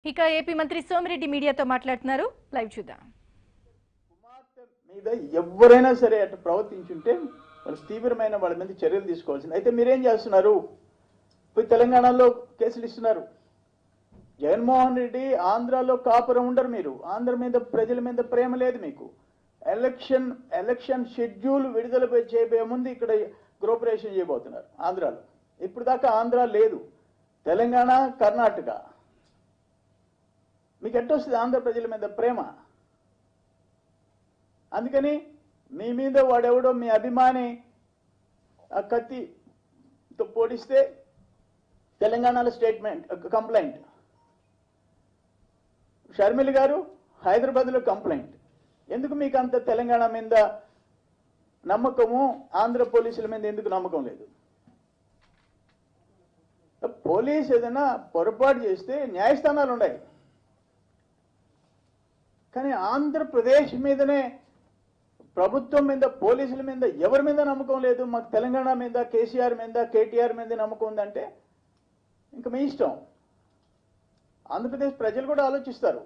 ఇక ఏపీ మంత్రి సోమిరెడ్డి మీడియాతో మాట్లాడుతున్నారు. లైవ్ చూద్దాం. కుమార్తె మీద ఎవరైనా సరే అటు ప్రవర్తించుంటే వాళ్ళు తీవ్రమైన వాళ్ళ మీద చర్యలు తీసుకోవాల్సింది. అయితే మీరేం చేస్తున్నారు? పోయి తెలంగాణలో కేసులు ఇస్తున్నారు. జగన్మోహన్ రెడ్డి ఆంధ్రాలో కాపురం ఉండరు. మీరు ఆంధ్ర మీద ప్రజల మీద ప్రేమ లేదు మీకు. ఎలక్షన్ షెడ్యూల్ విడుదల చేయబోయే ముందు ఇక్కడ గృహప్రవేశం చేయబోతున్నారు ఆంధ్రాలో. ఇప్పుడు దాకా ఆంధ్ర లేదు, తెలంగాణ, కర్ణాటక. మీకు ఎట్టొస్తుంది ఆంధ్ర ప్రజల మీద ప్రేమ? అందుకని మీ మీద వాడెవడో మీ అభిమాని ఆ కత్తితో పొడిస్తే తెలంగాణలో కంప్లైంట్, షర్మిల గారు హైదరాబాద్లో కంప్లైంట్. ఎందుకు మీకు అంత తెలంగాణ మీద నమ్మకము, ఆంధ్ర పోలీసుల మీద ఎందుకు నమ్మకం లేదు? పోలీసు ఏదైనా పొరపాటు చేస్తే న్యాయస్థానాలు ఉన్నాయి, కానీ ఆంధ్రప్రదేశ్ మీదనే, ప్రభుత్వం మీద, పోలీసుల మీద ఎవరి మీద నమ్మకం లేదు. మాకు తెలంగాణ మీద, కేసీఆర్ మీద, కేటీఆర్ మీద నమ్మకం ఉందంటే ఇంకా మీ ఇష్టం. ఆంధ్రప్రదేశ్ ప్రజలు కూడా ఆలోచిస్తారు.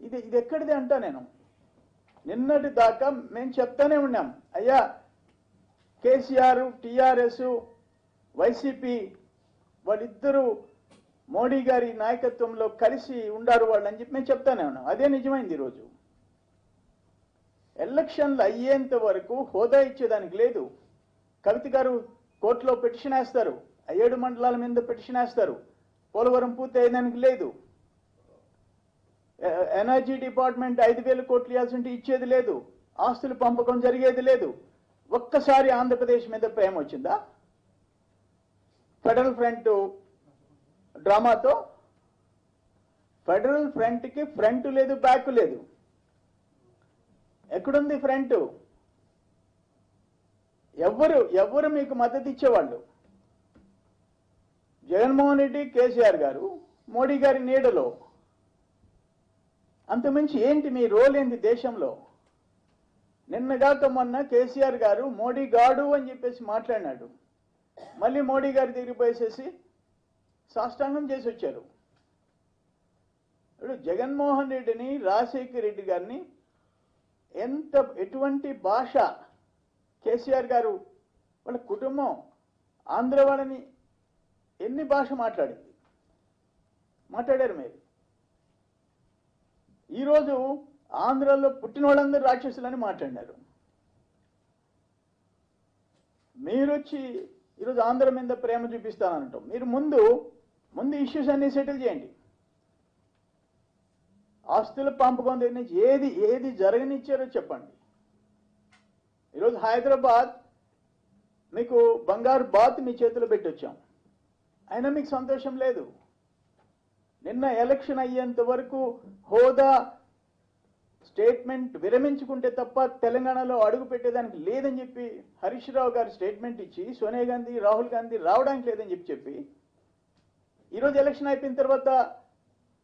ఇది ఎక్కడిది అంటా నేను. నిన్నటి దాకా మేము చెప్తానే ఉన్నాం, అయ్యా కేసీఆర్, టీఆర్ఎస్, వైసీపీ వాళ్ళిద్దరూ మోడీ గారి నాయకత్వంలో కలిసి ఉండారు వాళ్ళు అని చెప్పి మేము చెప్తానే ఉన్నాం. అదే నిజమైంది. ఈరోజు ఎలక్షన్లు అయ్యేంత వరకు హోదా ఇచ్చేదానికి లేదు. కవిత గారు కోర్టులో పిటిషన్ వేస్తారు, 7 మండలాల మీద పిటిషన్ వేస్తారు. పోలవరం పూర్తి అయ్యేదానికి లేదు. ఎనర్జీ డిపార్ట్మెంట్ 5,000 కోట్లు ఇవ్వాల్సి ఉంటే ఇచ్చేది లేదు. ఆస్తుల పంపకం జరిగేది లేదు. ఒక్కసారి ఆంధ్రప్రదేశ్ మీద ప్రేమ వచ్చిందా? ఫెడరల్ ఫ్రంట్ డ్రామాతో ఫెడరల్ ఫ్రంట్కి ఫ్రంట్ లేదు, బ్యాక్ లేదు. ఎక్కడుంది ఫ్రంట్? ఎవరు మీకు మద్దతు ఇచ్చేవాళ్ళు? జగన్మోహన్ రెడ్డి, కేసీఆర్ గారు, మోడీ గారి నీడలో. అంతమించి ఏంటి మీ రోల్ ఏంటి దేశంలో? నిన్నగాక మొన్న కేసీఆర్ గారు మోడీ గాడు అని చెప్పేసి మాట్లాడినాడు. మళ్ళీ మోడీ గారి దగ్గరికి పోయేసేసి సాష్టాంగం చేసి వచ్చారు. ఇప్పుడు జగన్మోహన్ రెడ్డిని, రాజశేఖర్ రెడ్డి గారిని ఎటువంటి భాష కేసీఆర్ గారు, వాళ్ళ కుటుంబం, ఆంధ్ర వాళ్ళని ఎన్ని భాష మాట్లాడారు మీరు? ఈరోజు ఆంధ్రలో పుట్టిన వాళ్ళందరూ రాక్షసులని మాట్లాడినారు. మీరు వచ్చి ఈరోజు ఆంధ్ర మీద ప్రేమ చూపిస్తానంటాం. మీరు ముందు ఇష్యూస్ అన్ని సెటిల్ చేయండి. ఆస్తుల పంపకం దగ్గర నుంచి ఏది జరగనిచ్చారో చెప్పండి. ఈరోజు హైదరాబాద్ మీకు బంగారు బాత్ మీ చేతిలో పెట్టొచ్చాం, అయినా మీకు సంతోషం లేదు. నిన్న ఎలక్షన్ అయ్యేంత వరకు హోదా స్టేట్మెంట్ విరమించుకుంటే తప్ప తెలంగాణలో అడుగు పెట్టేదానికి లేదని చెప్పి హరీష్ రావు గారు స్టేట్మెంట్ ఇచ్చి, సోనియా గాంధీ, రాహుల్ గాంధీ రావడానికి లేదని చెప్పి ఈరోజు ఎలక్షన్ అయిపోయిన తర్వాత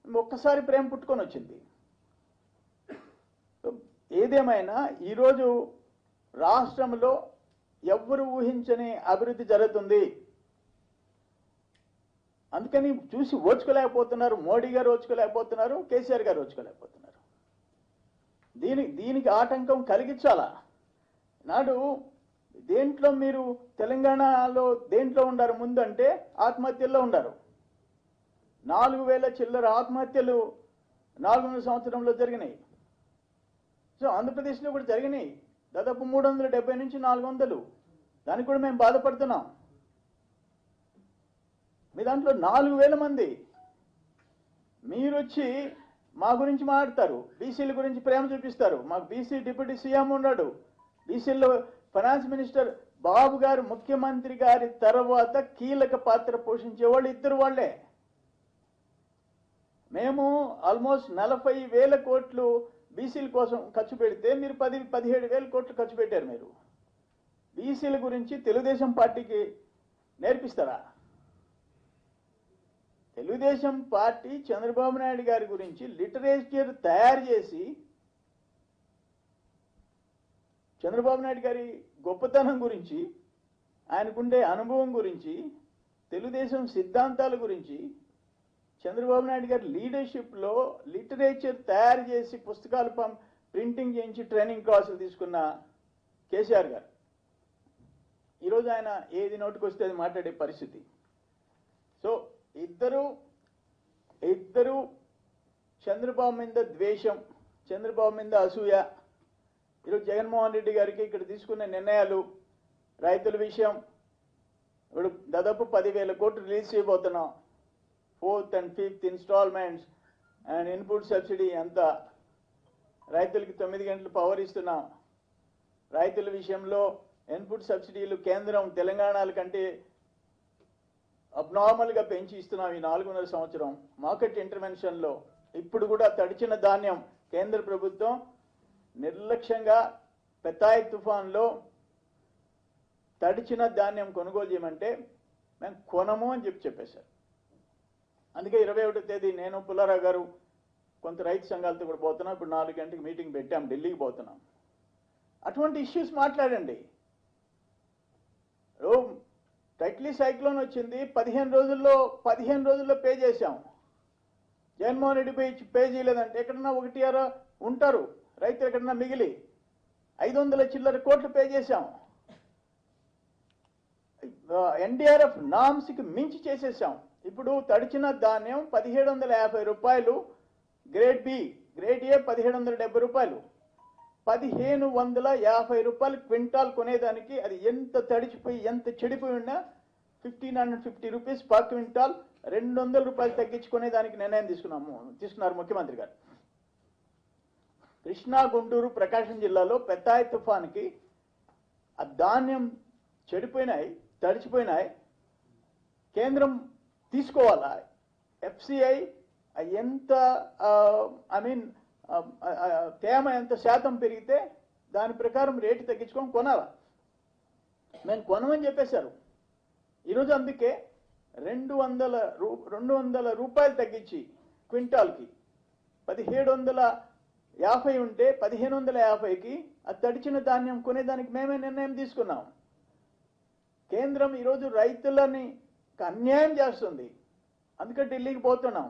ఒక్కసారి ప్రేమ పుట్టుకొని వచ్చింది. ఏదేమైనా ఈరోజు రాష్ట్రంలో ఎవ్వరు ఊహించని అభివృద్ధి జరుగుతుంది. అందుకని చూసి ఓర్చుకోలేకపోతున్నారు. మోడీ గారు ఓర్చుకోలేకపోతున్నారు, కేసీఆర్ గారు ఓర్చుకోలేకపోతున్నారు. దీనికి ఆటంకం కలిగించాలా? నాడు దేంట్లో మీరు తెలంగాణలో దేంట్లో ఉండారు ముందు అంటే ఆత్మహత్యల్లో ఉండారు. 4,000 చిల్లర ఆత్మహత్యలు 400 సంవత్సరంలో జరిగినాయి. సో ఆంధ్రప్రదేశ్లో కూడా జరిగినాయి. దాదాపు 370 నుంచి 400. దానికి కూడా మేము బాధపడుతున్నాం. మీ దాంట్లో 4,000 మంది మీరు వచ్చి మా గురించి మాట్లాడతారు, బీసీల గురించి ప్రేమ చూపిస్తారు. మాకు బీసీ డిప్యూటీ సీఎం ఉన్నాడు, బీసీలో ఫైనాన్స్ మినిస్టర్ బాబు గారు ముఖ్యమంత్రి గారి తర్వాత కీలక పాత్ర పోషించే వాళ్ళు ఇద్దరు వాళ్ళే. మేము ఆల్మోస్ట్ 40,000 కోట్లు బీసీల కోసం ఖర్చు పెడితే మీరు 17,000 కోట్లు ఖర్చు పెట్టారు. మీరు బీసీల గురించి తెలుగుదేశం పార్టీకి నేర్పిస్తారా? తెలుగుదేశం పార్టీ చంద్రబాబు నాయుడు గారి గురించి లిటరేచర్ తయారు చేసి, చంద్రబాబు నాయుడు గారి గొప్పతనం గురించి, ఆయనకుండే అనుభవం గురించి, తెలుగుదేశం సిద్ధాంతాల గురించి చంద్రబాబు నాయుడు గారి లీడర్షిప్లో లిటరేచర్ తయారు చేసి పుస్తకాలు ప్రింటింగ్ చేయించి ట్రైనింగ్ క్లాసులు తీసుకున్న కేసీఆర్ గారు ఈరోజు ఆయన ఏది నోటికి వస్తే అది మాట్లాడే పరిస్థితి. సో ఇద్దరు చంద్రబాబు మీద ద్వేషం, చంద్రబాబు మీద అసూయ. ఈరోజు జగన్మోహన్ రెడ్డి గారికి ఇక్కడ తీసుకున్న నిర్ణయాలు, రైతుల విషయం, ఇప్పుడు దాదాపు 10,000 కోట్లు రిలీజ్ చేయబోతున్నాం. 4th and 5th installments and input subsidy అంతా, రైతులకి 9 గంటలు పవర్ ఇస్తున్నాం. రైతుల విషయంలో ఇన్పుట్ సబ్సిడీలు కేంద్రం తెలంగాణల కంటే అబ్నార్మల్గా పెంచి ఇస్తున్నాం ఈ 4.5 సంవత్సరం. మార్కెట్ ఇంటర్వెన్షన్లో ఇప్పుడు కూడా తడిచిన ధాన్యం కేంద్ర ప్రభుత్వం నిర్లక్ష్యంగా పెతాయ్ తుఫాన్లో తడిచిన ధాన్యం కొనుగోలు చేయమంటే మేము కొనము అని చెప్పేశారు. అందుకే 21వ తేదీ నేను పుల్లారావు గారు కొంత రైతు సంఘాలతో కూడా పోతున్నాం. ఇప్పుడు 4 గంటలకు మీటింగ్ పెట్టాం, ఢిల్లీకి పోతున్నాం. అటువంటి ఇష్యూస్ మాట్లాడండి. టైట్లీ సైక్లోన్ వచ్చింది, 15 రోజుల్లో పే చేశాం. జగన్మోహన్ రెడ్డి పే చేయలేదంటే ఎక్కడన్నా 1 ఉంటారు రైతులు, ఎక్కడన్నా మిగిలి 500 చిల్లర కోట్లు పే చేశాం. ఎన్డీఆర్ఎఫ్ నామ్స్కి మించి చేసేసాం. ఇప్పుడు తడిచిన ధాన్యం 1750 రూపాయలు, గ్రేడ్ బి, గ్రేడ్ ఏ 1770 రూపాయలు, 1550 రూపాయలు క్వింటాల్ కొనేదానికి. అది ఎంత తడిచిపోయి ఎంత చెడిపోయి ఉన్నా 1550 రూపీస్ పర్ క్వింటాల్, 200 రూపాయలు తగ్గించుకునేదానికి నిర్ణయం తీసుకున్నారు ముఖ్యమంత్రి గారు. కృష్ణా, గుంటూరు, ప్రకాశం జిల్లాలో పెతాయ్ తుఫాన్కి ఆ ధాన్యం చెడిపోయినాయి, తడిచిపోయినాయి. కేంద్రం తీసుకోవాలా? ఎఫ్సిఐ ఎంత తేమ ఎంత శాతం పెరిగితే దాని ప్రకారం రేటు తగ్గించుకొని కొనాలా? మేము కొనమని చెప్పేశారు. ఈరోజు అందుకే 200 రూపాయలు తగ్గించి క్వింటాల్కి 1750 ఉంటే 1550కి ఆ తడిచిన ధాన్యం కొనేదానికి మేమే నిర్ణయం తీసుకున్నాం. కేంద్రం ఈరోజు రైతులని అన్యాయం చేస్తుంది, అందుకే ఢిల్లీకి పోతున్నాం.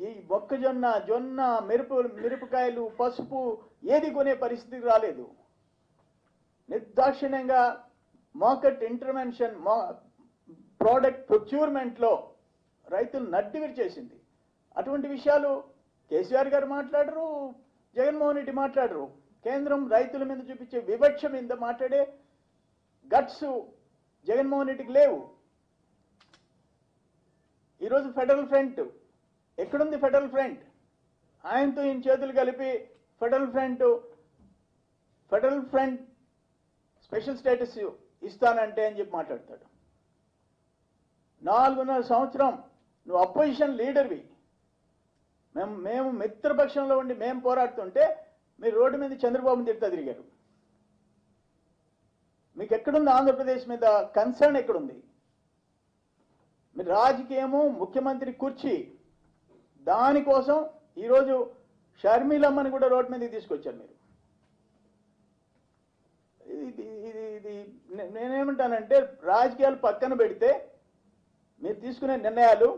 ఈ మొక్కజొన్న, జొన్న, మిరపకాయలు, పసుపు ఏది కొనే పరిస్థితికి రాలేదు. నిర్దాక్షిణ్యంగా మార్కెట్ ఇంటర్వెన్షన్, ప్రోడక్ట్ ప్రొక్యూర్మెంట్లో రైతులు నడ్డివిరి చేసింది. అటువంటి విషయాలు కేసీఆర్ గారు మాట్లాడరు, జగన్మోహన్ రెడ్డి మాట్లాడరు. కేంద్రం రైతుల మీద చూపించే వివక్ష మీద మాట్లాడే గట్స్ జగన్మోహన్ రెడ్డికి లేవు. ఈరోజు ఫెడరల్ ఫ్రంట్ ఎక్కడుంది? ఫెడరల్ ఫ్రంట్ ఆయనతో ఈయన చేతులు కలిపి ఫెడరల్ ఫ్రంట్ స్పెషల్ స్టేటస్ ఇస్తానంటే అని చెప్పి మాట్లాడతాడు. 4.5 సంవత్సరం నువ్వు అపోజిషన్ లీడర్వి, మేము మిత్రపక్షంలో ఉండి మేము పోరాడుతుంటే మీరు రోడ్డు మీద చంద్రబాబుని తిరుగుతా తిరిగారు. మీకు ఎక్కడుంది? ఆంధ్రప్రదేశ్ మీద కన్సర్న్ ఎక్కడుంది? మీరు రాజకీయము, ముఖ్యమంత్రి కుర్చీ, దానికోసం ఈరోజు షర్మిలమ్మని కూడా రోడ్డు మీదకి తీసుకొచ్చారు మీరు. ఇది నేనేమంటానంటే రాజకీయాలు పక్కన పెడితే మీరు తీసుకునే నిర్ణయాలు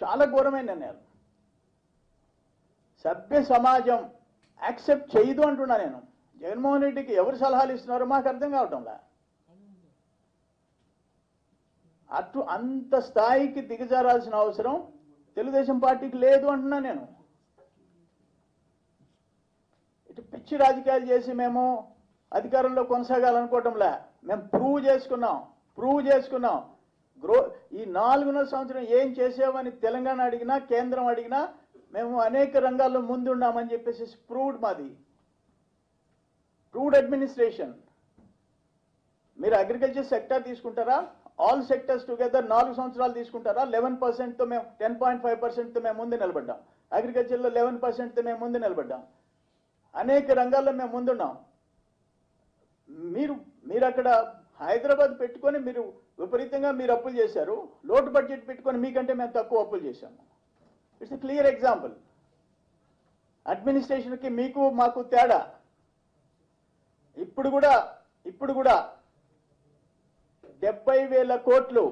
చాలా ఘోరమైన నిర్ణయాలు. సభ్య సమాజం యాక్సెప్ట్ చేయదు అంటున్నా నేను. జగన్మోహన్ రెడ్డికి ఎవరు సలహాలు ఇస్తున్నారో మాకు అర్థం కావటంలా. అంత స్థాయికి దిగజారాల్సిన అవసరం తెలుగుదేశం పార్టీకి లేదు అంటున్నా నేను. ఇటు పిచ్చి రాజకీయాలు చేసి మేము అధికారంలో కొనసాగాలనుకోవటంలా. మేము ప్రూవ్ చేసుకున్నాం. ఈ 4.5 సంవత్సరం ఏం చేసామని తెలంగాణ అడిగినా, కేంద్రం అడిగినా మేము అనేక రంగాల్లో ముందున్నామని చెప్పేసి ప్రూవ్డ్ అడ్మినిస్ట్రేషన్. మీరు అగ్రికల్చర్ సెక్టర్ తీసుకుంటారా? ఆల్ సెక్టర్స్ టుగెదర్ 4 సంవత్సరాలు తీసుకుంటారా? 11%తో మేము 10.5%తో మేము ముందు నిలబడ్డాం. అగ్రికల్చర్లో 11%తో మేము ముందు నిలబడ్డాం. అనేక రంగాల్లో మేము ముందున్నాం. మీరు అక్కడ హైదరాబాద్ పెట్టుకొని మీరు విపరీతంగా మీరు అప్పులు చేశారు. లోటు బడ్జెట్ పెట్టుకొని మీకంటే మేము తక్కువ అప్పులు చేశాము. It's a clear example. అడ్మినిస్ట్రేషన్కి మీకు మాకు తేడా. ఇప్పుడు కూడా 70,000 కోట్లు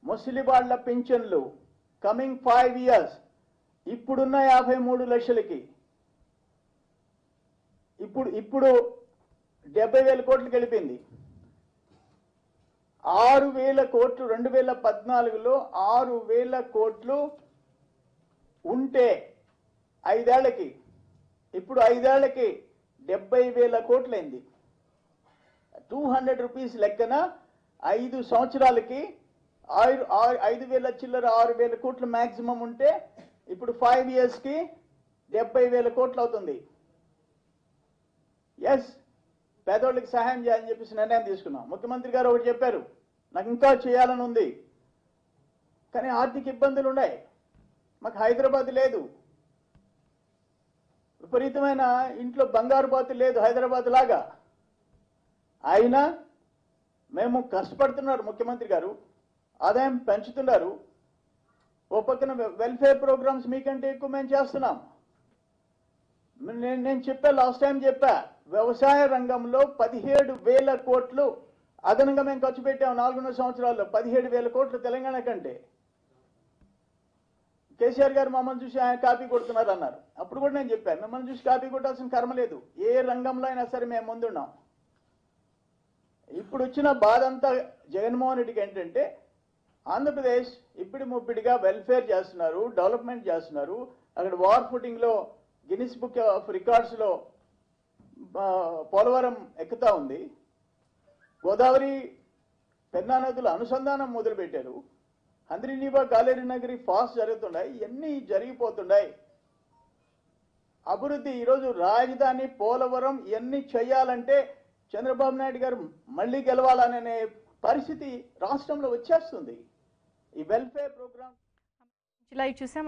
ముసలివాళ్ల పింఛన్లు కమింగ్ 5 years ఇప్పుడున్న 53 లక్షలకి ఇప్పుడు 70,000 కోట్లకి వెళ్ళిపోయింది. 6,000 కోట్లు 2014లో 6,000 కోట్లు ఉంటే 5 ఏళ్లకి ఇప్పుడు 5 ఏళ్లకి 70,000 కోట్లయింది. 200 రూపీస్ లెక్కన 5 సంవత్సరాలకి 5,000 చిల్లర 6,000 కోట్లు మాక్సిమం ఉంటే ఇప్పుడు 5 years కి 70,000 కోట్లు అవుతుంది. ఎస్, పేదోళ్ళకి సహాయం చేయాలని చెప్పేసి నిర్ణయం తీసుకున్నాం. ముఖ్యమంత్రి గారు ఒకటి చెప్పారు, నాకు ఇంకా చేయాలని ఉంది, కానీ ఆర్థిక ఇబ్బందులు ఉన్నాయి, మాకు హైదరాబాద్ లేదు, విపరీతమైన ఇంట్లో బంగారు బాతు లేదు హైదరాబాద్ లాగా. అయినా మేము కష్టపడుతున్నారు, ముఖ్యమంత్రి గారు ఆదాయం పెంచుతున్నారు, ఓ పక్కన వెల్ఫేర్ ప్రోగ్రామ్స్ మీకంటే ఎక్కువ మేము చేస్తున్నాం. నేను చెప్పా, లాస్ట్ టైం చెప్పా, వ్యవసాయ రంగంలో 17,000 కోట్లు అదనంగా మేము ఖర్చు పెట్టాం 4.5 సంవత్సరాల్లో. 17,000 కోట్లు తెలంగాణ కంటే. కేసీఆర్ గారు మమ్మల్ని చూసి ఆయన కాపీ కొడుతున్నారు అన్నారు. అప్పుడు కూడా నేను చెప్పాను, మిమ్మల్ని చూసి కాపీ కొట్టాల్సిన కర్మ లేదు, ఏ రంగంలో అయినా సరే మేము ముందున్నాం. ఇప్పుడు వచ్చిన బాధ అంతా జగన్మోహన్ రెడ్డికి ఏంటంటే, ఆంధ్రప్రదేశ్ ఇప్పుడు ముప్పిడిగా వెల్ఫేర్ చేస్తున్నారు, డెవలప్మెంట్ చేస్తున్నారు. అక్కడ వార్ ఫుటింగ్లో గిన్నిస్ బుక్ ఆఫ్ రికార్డ్స్లో పోలవరం ఎక్కుతా ఉంది. గోదావరి పెన్నా నదుల అనుసంధానం మొదలుపెట్టారు. హంద్రీనీవా గాలేరు నగరి ఫాస్ట్ జరుగుతున్నాయి. ఇవన్నీ జరిగిపోతున్నాయి. అభివృద్ధి ఈరోజు రాజధాని పోలవరం ఇవన్నీ చేయాలంటే చంద్రబాబు నాయుడు గారు మళ్ళీ గెలవాలనే పరిస్థితి రాష్ట్రంలో వచ్చేస్తుంది. ఈ వెల్ఫేర్ ప్రోగ్రామ్ లైవ్ చూసాం.